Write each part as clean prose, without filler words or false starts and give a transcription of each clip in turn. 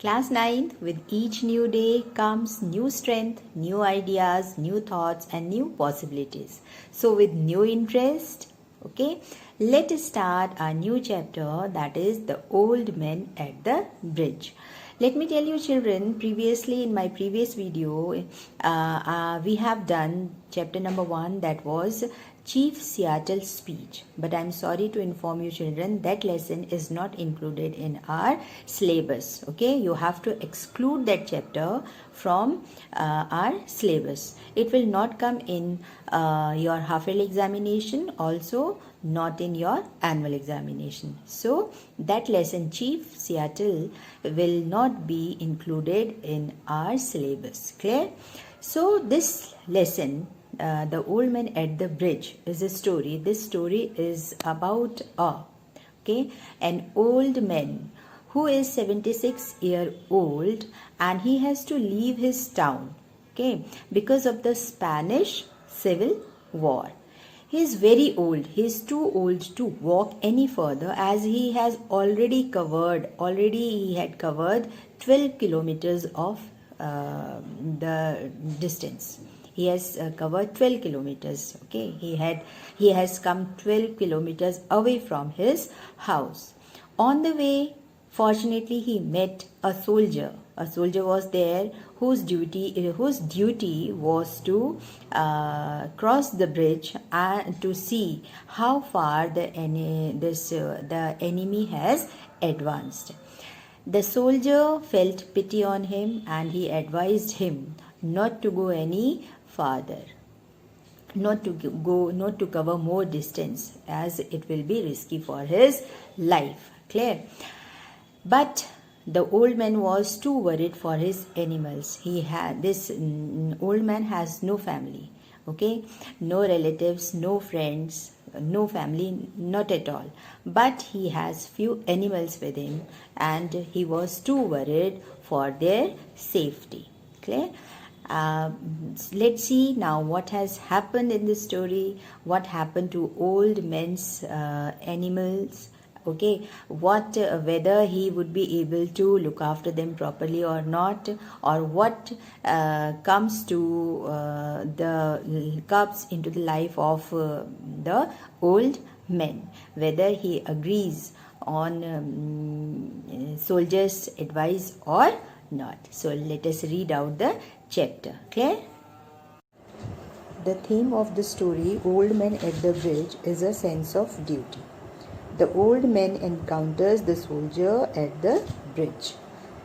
Class 9th, with each new day comes new strength, new ideas, new thoughts, and new possibilities. So, with new interest, okay, let us start our new chapter, that is the old men at the bridge. Let me tell you, children, previously in my previous video, we have done chapter number 1, that was Chief Seattle's speech. But I'm sorry to inform you, children, that lesson is not included in our syllabus. Okay, you have to exclude that chapter from our syllabus. It will not come in your half yearly examination, also not in your annual examination. So that lesson, Chief Seattle, will not be included in our syllabus. Clear? So this lesson, the old man at the bridge, is a story. This story is about an old man who is 76-year old, and he has to leave his town, because of the Spanish Civil War. He is very old. He is too old to walk any further, as he has already he had covered 12 kilometers of the distance. He has covered 12 kilometers. He has come 12 kilometers away from his house. On the way, fortunately, he met a soldier. A soldier was there whose duty was to cross the bridge and to see how far the enemy has advanced. The soldier felt pity on him, and he advised him not to go any farther, not to cover more distance, as it will be risky for his life. Clear? But the old man was too worried for his animals. Old man has no family, no relatives, no friends, no family, not at all. But he has few animals with him, and he was too worried for their safety. Clear? Let's see now what has happened in this story. What happened to old man's animals? Whether he would be able to look after them properly or not, or what comes into the life of the old man, whether he agrees on soldier's advice or not. So let us read out the chapter. Clear? The theme of the story, Old Man at the Bridge, is a sense of duty. The old man encounters the soldier at the bridge.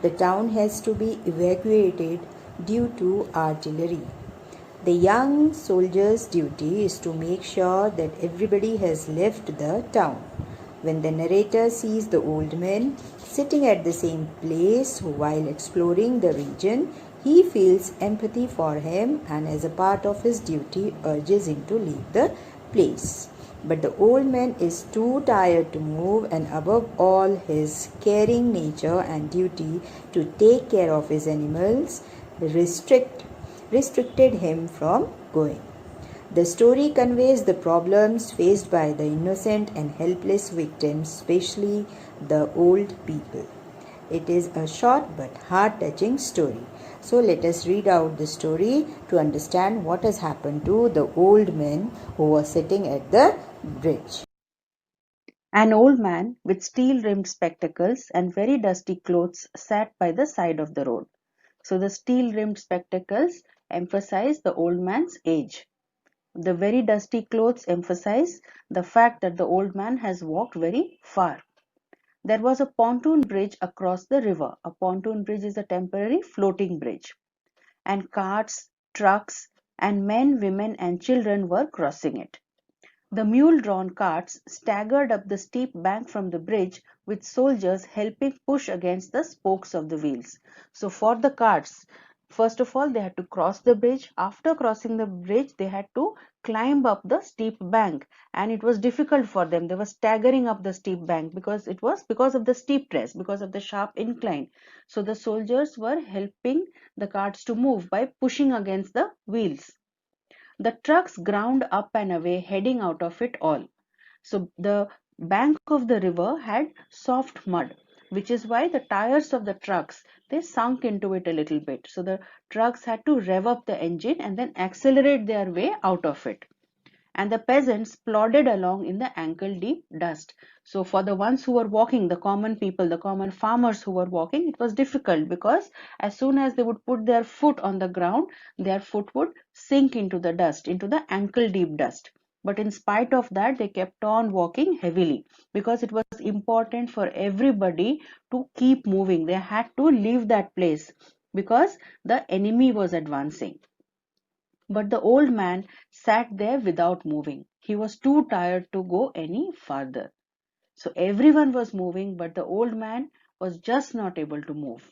The town has to be evacuated due to artillery. The young soldier's duty is to make sure that everybody has left the town. When the narrator sees the old man sitting at the same place while exploring the region, he feels empathy for him, and as a part of his duty urges him to leave the place. But the old man is too tired to move, and above all, his caring nature and duty to take care of his animals restricted him from going. The story conveys the problems faced by the innocent and helpless victims, especially the old people. It is a short but heart-touching story. So let us read out the story to understand what has happened to the old man who was sitting at the bridge. An old man with steel-rimmed spectacles and very dusty clothes sat by the side of the road. So the steel-rimmed spectacles emphasize the old man's age. The very dusty clothes emphasize the fact that the old man has walked very far. There was a pontoon bridge across the river. A pontoon bridge is a temporary floating bridge. And carts, trucks, and men, women, and children were crossing it. The mule-drawn carts staggered up the steep bank from the bridge, with soldiers helping push against the spokes of the wheels. So for the carts, first of all, they had to cross the bridge. After crossing the bridge, they had to climb up the steep bank, and it was difficult for them. They were staggering up the steep bank because it was because of the steepness, because of the sharp incline. So the soldiers were helping the carts to move by pushing against the wheels. The trucks ground up and away, heading out of it all. So the bank of the river had soft mud. which is why the tires of the trucks, they sunk into it a little bit. So the trucks had to rev up the engine and then accelerate their way out of it, and the peasants plodded along in the ankle-deep dust. So for the ones who were walking, the common people, the common farmers who were walking, it was difficult because as soon as they would put their foot on the ground, their foot would sink into the dust, into the ankle-deep dust. But in spite of that, they kept on walking heavily because it was important for everybody to keep moving. They had to leave that place because the enemy was advancing. But the old man sat there without moving. He was too tired to go any farther. So everyone was moving, but the old man was just not able to move.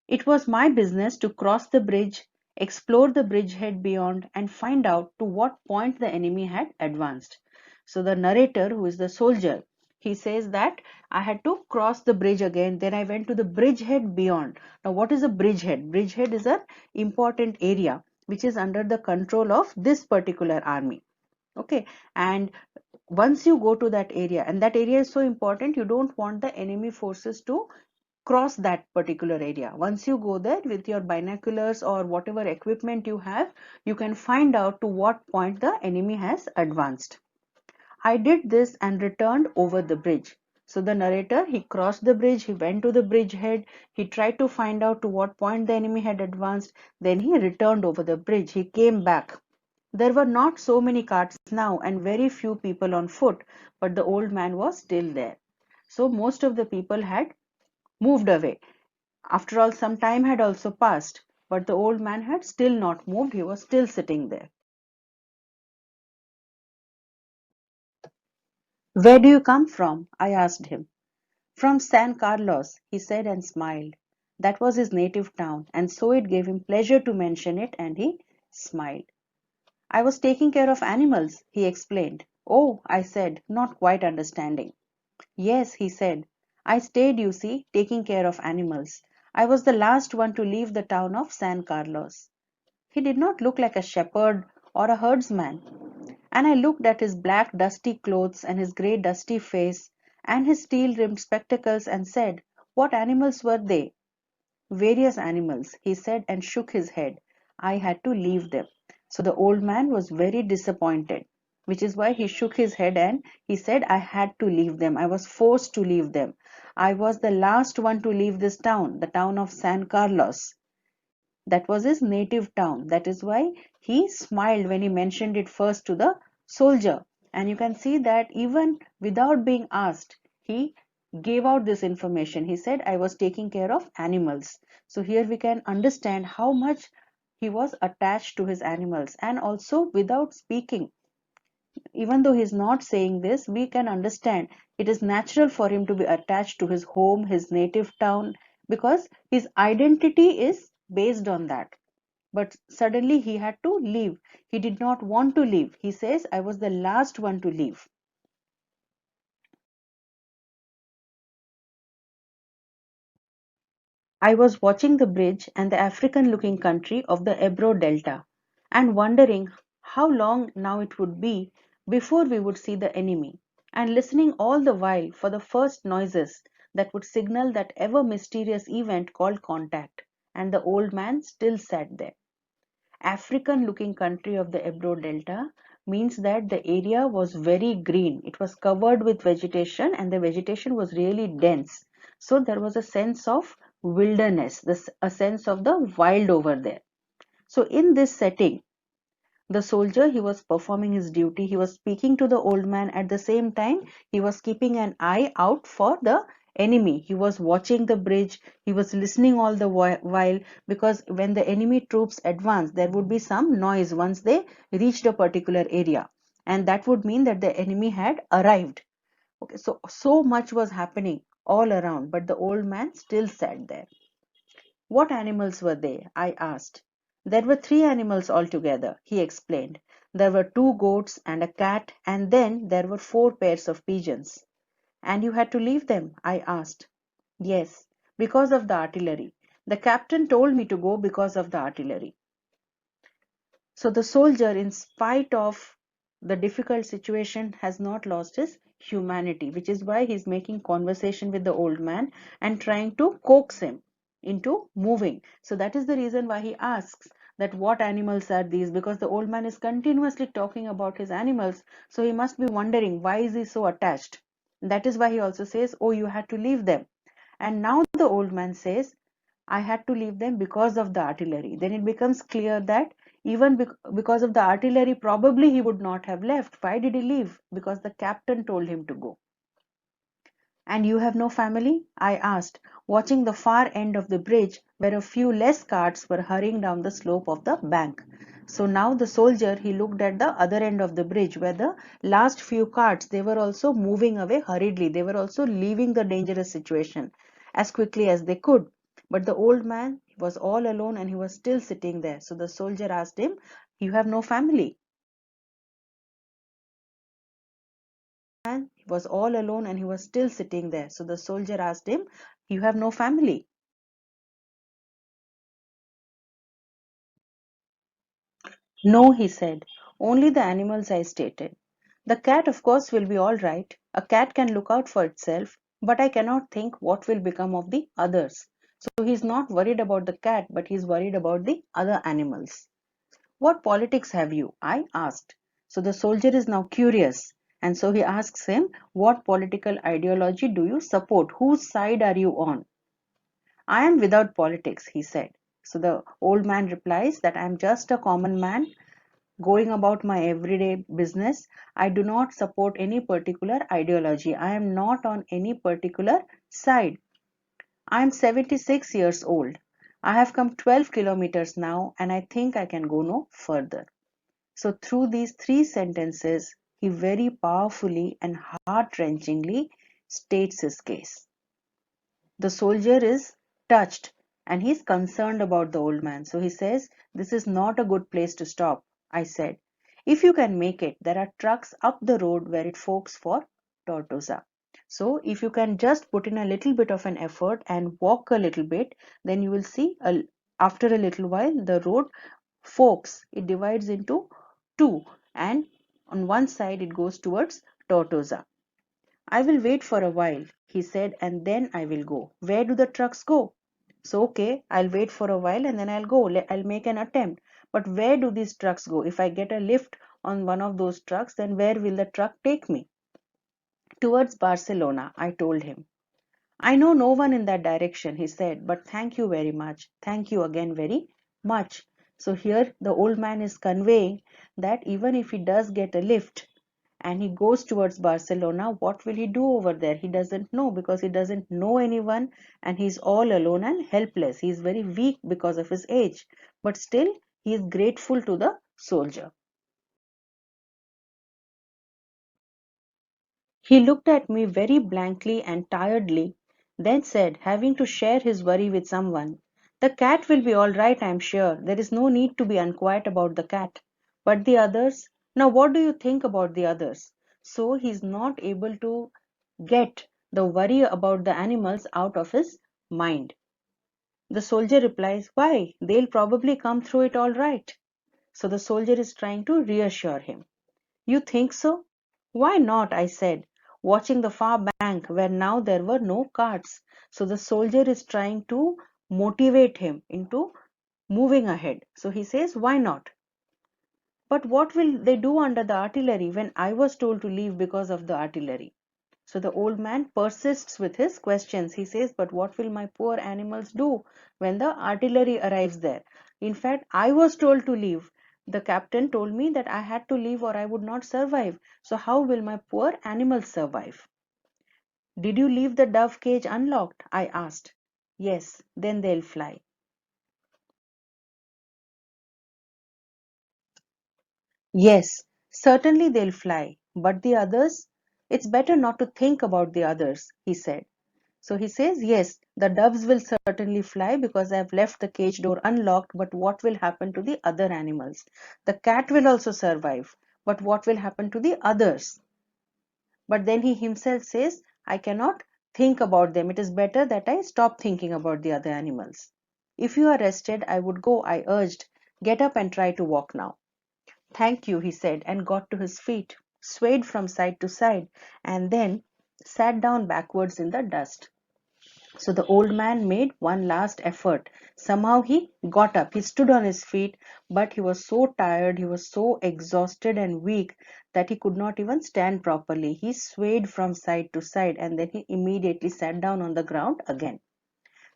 It was my business to cross the bridge, explore the bridgehead beyond, and find out to what point the enemy had advanced. So the narrator, who is the soldier, he says that I had to cross the bridge again. Then I went to the bridgehead beyond. Now, what is a bridgehead? Bridgehead is an important area which is under the control of this particular army. Okay, and once you go to that area, and that area is so important, you don't want the enemy forces to cross that particular area. Once you go there with your binoculars or whatever equipment you have, you can find out to what point the enemy has advanced. I did this and returned over the bridge. So the narrator, he crossed the bridge, he went to the bridgehead, he tried to find out to what point the enemy had advanced, then he returned over the bridge, he came back. There were not so many carts now and very few people on foot, but the old man was still there. So most of the people had moved away. After all, some time had also passed, but the old man had still not moved. He was still sitting there. Where do you come from? I asked him. From San Carlos, he said and smiled. That was his native town, and so it gave him pleasure to mention it, and he smiled. I was taking care of animals, he explained. Oh, I said, not quite understanding. Yes, he said. I stayed, you see, taking care of animals. I was the last one to leave the town of San Carlos. He did not look like a shepherd or a herdsman, and I looked at his black dusty clothes and his grey dusty face and his steel-rimmed spectacles and said, what animals were they? Various animals, he said and shook his head. I had to leave them. So the old man was very disappointed, which is why he shook his head and he said, I had to leave them. I was forced to leave them. I was the last one to leave this town, the town of San Carlos. That was his native town. That is why he smiled when he mentioned it first to the soldier. And you can see that even without being asked, he gave out this information. He said, I was taking care of animals. So here we can understand how much he was attached to his animals. And also without speaking, even though he's not saying this, we can understand it is natural for him to be attached to his home, his native town, because his identity is based on that. But suddenly he had to leave. He did not want to leave. He says, I was the last one to leave. I was watching the bridge and the African looking country of the Ebro Delta and wondering how long now it would be before we would see the enemy, and listening all the while for the first noises that would signal that ever mysterious event called contact. And the old man still sat there. African looking country of the Ebro Delta means that the area was very green. It was covered with vegetation and the vegetation was really dense. So there was a sense of wilderness, a sense of the wild over there. So in this setting, the soldier, he was performing his duty. He was speaking to the old man. At the same time, he was keeping an eye out for the enemy. He was watching the bridge. He was listening all the while, because when the enemy troops advanced, there would be some noise once they reached a particular area, and that would mean that the enemy had arrived. Okay, so much was happening all around, but the old man still sat there. What animals were they? I asked. There were 3 animals altogether, he explained. There were 2 goats and a cat, and then there were 4 pairs of pigeons. And you had to leave them? I asked. Yes, because of the artillery. The captain told me to go because of the artillery. So the soldier, in spite of the difficult situation, has not lost his humanity, which is why he's making conversation with the old man and trying to coax him into moving. So that is the reason why he asks that what animals are these, because the old man is continuously talking about his animals, so he must be wondering why is he so attached. That is why he also says, oh, you had to leave them. And now the old man says, I had to leave them because of the artillery. Then it becomes clear that even because of the artillery, probably he would not have left. Why did he leave? Because the captain told him to go. And you have no family? I asked, watching the far end of the bridge where a few less carts were hurrying down the slope of the bank. So now the soldier, he looked at the other end of the bridge where the last few carts, they were also moving away hurriedly. They were also leaving the dangerous situation as quickly as they could. But the old man was all alone and he was still sitting there. So the soldier asked him, you have no family? Man was all alone and he was still sitting there. So the soldier asked him, you have no family? No, he said, only the animals I stated. The cat, of course, will be all right. A cat can look out for itself, but I cannot think what will become of the others. So he's not worried about the cat, but he's worried about the other animals. What politics have you? I asked. So the soldier is now curious. And so he asks him, what political ideology do you support? Whose side are you on? I am without politics, he said. So the old man replies that I am just a common man going about my everyday business. I do not support any particular ideology. I am not on any particular side. I am 76 years old. I have come 12 kilometers now and I think I can go no further. So through these three sentences, he very powerfully and heart-wrenchingly states his case. The soldier is touched and he's concerned about the old man. So he says, this is not a good place to stop. I said, if you can make it, there are trucks up the road where it forks for Tortosa. So if you can just put in a little bit of an effort and walk a little bit, then you will see after a little while the road forks. It divides into two, and on one side it goes towards Tortosa. I will wait for a while, he said, and then I will go. Where do the trucks go? So, okay, I'll wait for a while and then I'll go. I'll make an attempt. But where do these trucks go? If I get a lift on one of those trucks, then where will the truck take me? Towards Barcelona, I told him. I know no one in that direction, he said, but thank you very much. Thank you again very much. So here the old man is conveying that even if he does get a lift, and he goes towards Barcelona, what will he do over there? He doesn't know because he doesn't know anyone and he's all alone and helpless. He is very weak because of his age, but still he is grateful to the soldier. He looked at me very blankly and tiredly, then said, having to share his worry with someone, the cat will be all right, I am sure. There is no need to be unquiet about the cat. But the others? Now what do you think about the others? So he is not able to get the worry about the animals out of his mind. The soldier replies, why? They'll probably come through it all right. So the soldier is trying to reassure him. You think so? Why not? I said, watching the far bank where now there were no carts. So the soldier is trying to motivate him into moving ahead. So he says, why not? But what will they do under the artillery when I was told to leave because of the artillery? So the old man persists with his questions. He says, but what will my poor animals do when the artillery arrives there? In fact, I was told to leave. The captain told me that I had to leave or I would not survive. So how will my poor animals survive? Did you leave the dove cage unlocked? I asked. Yes, then they'll fly. Yes, certainly they'll fly. But the others? It's better not to think about the others, he said. So he says, yes, the doves will certainly fly because I've left the cage door unlocked, but what will happen to the other animals? The cat will also survive, but what will happen to the others? But then he himself says, I cannot think about them. It is better that I stop thinking about the other animals. If you are rested, I would go, I urged. Get up and try to walk now. Thank you, he said, and got to his feet. swayed from side to side, and then sat down backwards in the dust. So the old man made one last effort. Somehow he got up. He stood on his feet, but he was so tired, he was so exhausted and weak that he could not even stand properly. He swayed from side to side and then he immediately sat down on the ground again.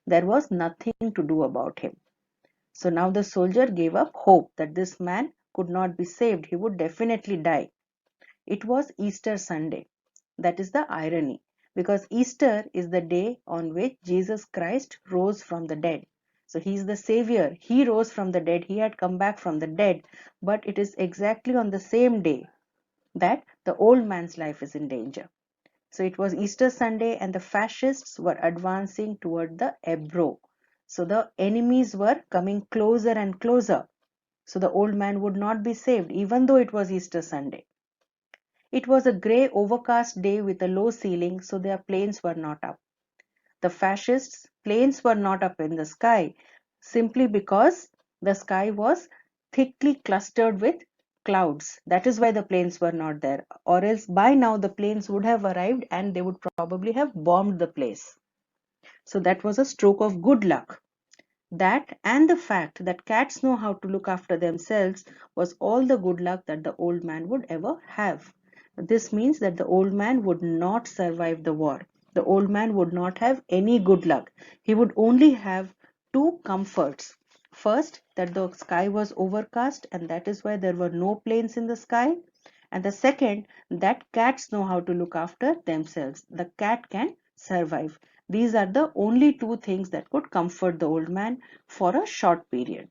There was nothing to do about him. So now the soldier gave up hope that this man could not be saved. He would definitely die. It was Easter Sunday. That is the irony, because Easter is the day on which Jesus Christ rose from the dead. So he is the Savior. He rose from the dead. He had come back from the dead. But it is exactly on the same day that the old man's life is in danger. So it was Easter Sunday and the fascists were advancing toward the Ebro. So the enemies were coming closer and closer. So the old man would not be saved even though it was Easter Sunday. It was a grey, overcast day with a low ceiling, so their planes were not up. The fascists' planes were not up in the sky simply because the sky was thickly clustered with clouds. That is why the planes were not there. Or else by now the planes would have arrived and they would probably have bombed the place. So that was a stroke of good luck. That and the fact that cats know how to look after themselves was all the good luck that the old man would ever have. This means that the old man would not survive the war. The old man would not have any good luck. He would only have two comforts. First, that the sky was overcast and that is why there were no planes in the sky. And the second, that cats know how to look after themselves. The cat can survive. These are the only two things that could comfort the old man for a short period.